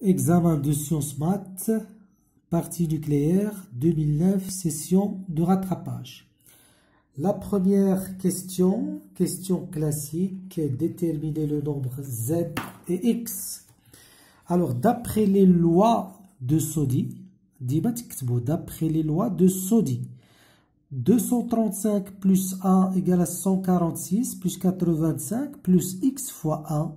Examen de sciences maths, partie nucléaire, 2009, session de rattrapage. La première question, question classique, déterminer le nombre z et x. Alors, d'après les lois de Soddy, d'après les lois de Soddy, 235 plus 1 égale à 146 plus 85 plus x fois 1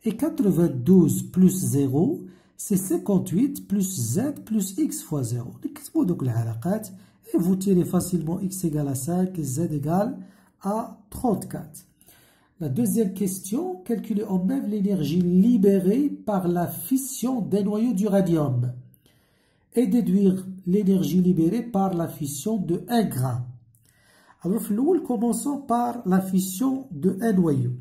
et 92 plus 0 c'est 58 plus z plus x fois 0. Et vous tirez facilement x égale à 5 et z égale à 34. La deuxième question, calculer en même l'énergie libérée par la fission des noyaux d'uranium et déduire l'énergie libérée par la fission de 1 gramme. Alors, commençons par la fission de un noyau.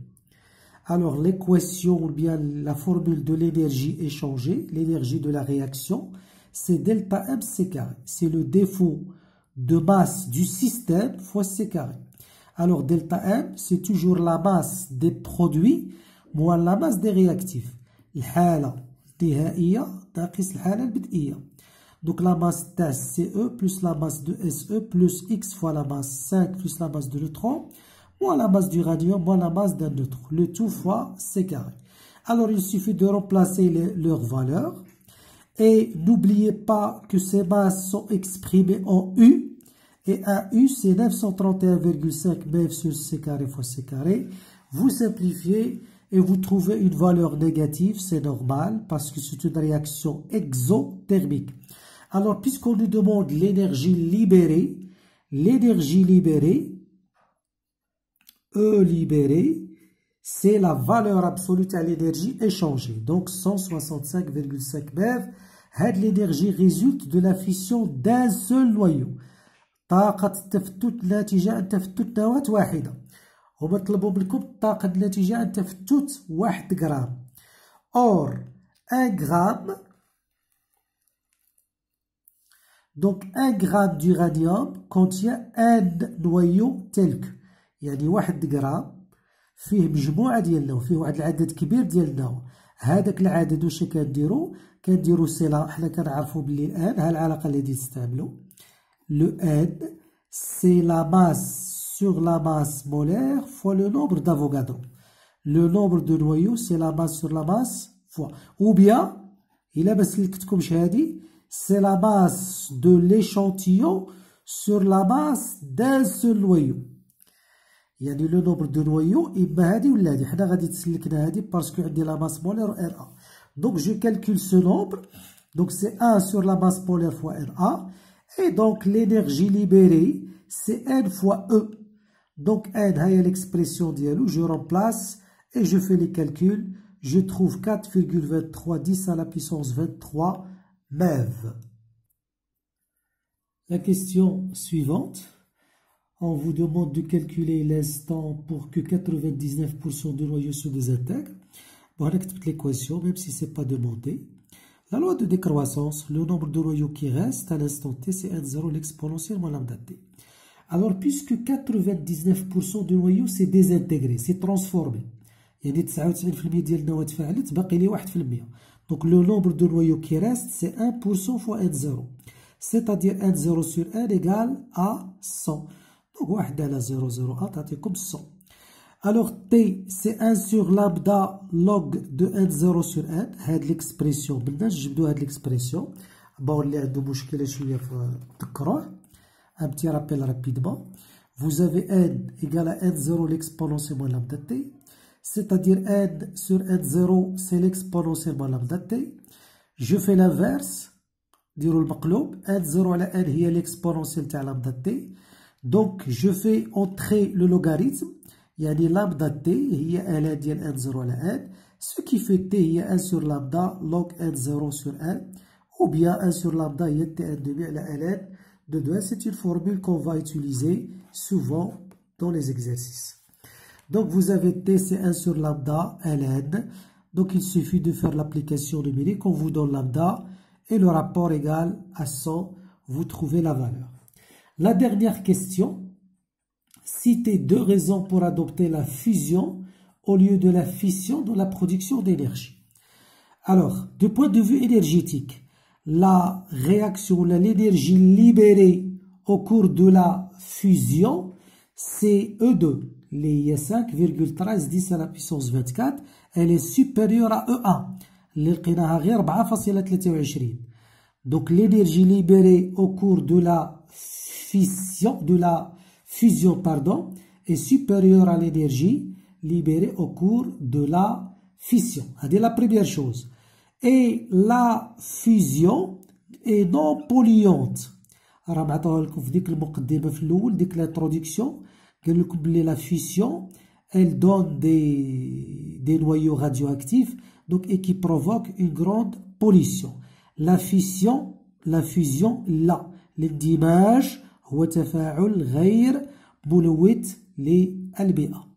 Alors, l'équation ou bien la formule de l'énergie échangée, l'énergie de la réaction, c'est delta M C carré. C'est le défaut de masse du système fois C carré. Alors, delta M, c'est toujours la masse des produits moins la masse des réactifs. الحالة النهائية ناقص الحالة البدئية. Donc la masse de CE plus la masse de SE plus X fois la masse 5 plus la masse de neutrons moins la masse d'uranium moins la masse d'un neutre. Le tout fois C carré. Alors il suffit de remplacer leurs valeurs. Et n'oubliez pas que ces masses sont exprimées en U. Et un U c'est 931,5 MeV sur C carré fois C carré. Vous simplifiez et vous trouvez une valeur négative. C'est normal parce que c'est une réaction exothermique. Alors, puisqu'on nous demande l'énergie libérée, E libérée, c'est la valeur absolue à l'énergie échangée. Donc, 165,5 MeV. L'énergie résulte de la fission d'un seul noyau. طاقة التفتت ناتجة عن تفتت نواة واحدة. هما طلبوا منكم الطاقة الناتجة عن تفتت 1 غرام. Or, 1 gramme. Donc, 1 gramme d'uranium contient un noyau tel que. يعني 1 غرام فيه مجموعة ديال النواة، فيه واحد العدد كبير ديال النواة. هذاك العدد واش كنديرو سي حنا كنعرفو بلي الان ها العلاقة اللي تستعملو. Le N, c'est la masse sur la masse molaire fois le nombre d'Avogadro. Le nombre de noyaux, c'est la masse sur la masse fois. Ou bien, il a c'est la masse de l'échantillon sur la masse d'un seul noyau. يعني le nombre de noyaux, إما هادي ولا هادي. حنا غادي تسلكنا هادي parce que عندي la masse molaire RA. Donc je calcule ce nombre. Donc c'est 1 sur la masse molaire fois RA. Et donc, l'énergie libérée, c'est N fois E. Donc, N, il l'expression d'Yalou, je remplace et je fais les calculs. Je trouve 4,23 10 à la puissance 23 MeV. La question suivante. On vous demande de calculer l'instant pour que 99% de noyaux se désintègrent. Bon, on a l'équation, même si ce n'est pas demandé. La loi de décroissance, le nombre de noyaux qui reste à l'instant t, c'est 1,0 l'exponentielle moins lambda t. Alors, puisque 99% de noyaux s'est désintégré, c'est transformé, il y a 99% ديال النواة تفاعلت باقي لي 1%. Donc, le nombre de noyaux qui reste, c'est 1% fois 1,0. C'est-à-dire 1,0 sur 1 égale à 100. Donc, 1 على 0,01 تعطيكم 100. Alors, T, c'est 1 sur lambda log de 1,0 sur 1. هاد l'expression, بالناس جبدوا هاد l'expression. Bon, اللي عنده مشكلة شوية تذكروه. Un petit rappel rapidement. Vous avez n égale à 1,0 l'exponentielle moins lambda T. C'est-à-dire n sur 1,0, c'est l'exponentielle moins lambda T. Je fais l'inverse. ديروا المقلوب. 1,0 على n هي l'exponentielle تاع lambda T. Donc, je fais entrer le logarithme. يعني lambda t هي آلة ديال 1,0 على 1. Ce qui fait t هي 1 sur lambda log 1,0 sur 1. Ou bien 1 sur lambda هي t1 demi على ln de 2. C'est une formule qu'on va utiliser souvent dans les exercices. Donc vous avez t, c'est 1 sur lambda ln. Donc il suffit de faire l'application numérique. On vous donne lambda et le rapport égal à 100. Vous trouvez la valeur. La dernière question. Citez 2 raisons pour adopter la fusion au lieu de la fission dans la production d'énergie. Alors, du point de vue énergétique, la réaction, l'énergie libérée au cours de la fusion, c'est E2. Les 5,13 10 à la puissance 24, elle est supérieure à E1. Donc l'énergie libérée au cours de la fusion, est supérieure à l'énergie libérée au cours de la fission. C'est la première chose. Et la fusion est non polluante. راه معطوها لكم في ديك المقدمة في الأول ديك l'introduction. قال لكم بلي la fusion elle donne des noyaux radioactifs donc et qui provoque une grande pollution. La fusion لا. الاندماج هو تفاعل غير ملوث للبيئة.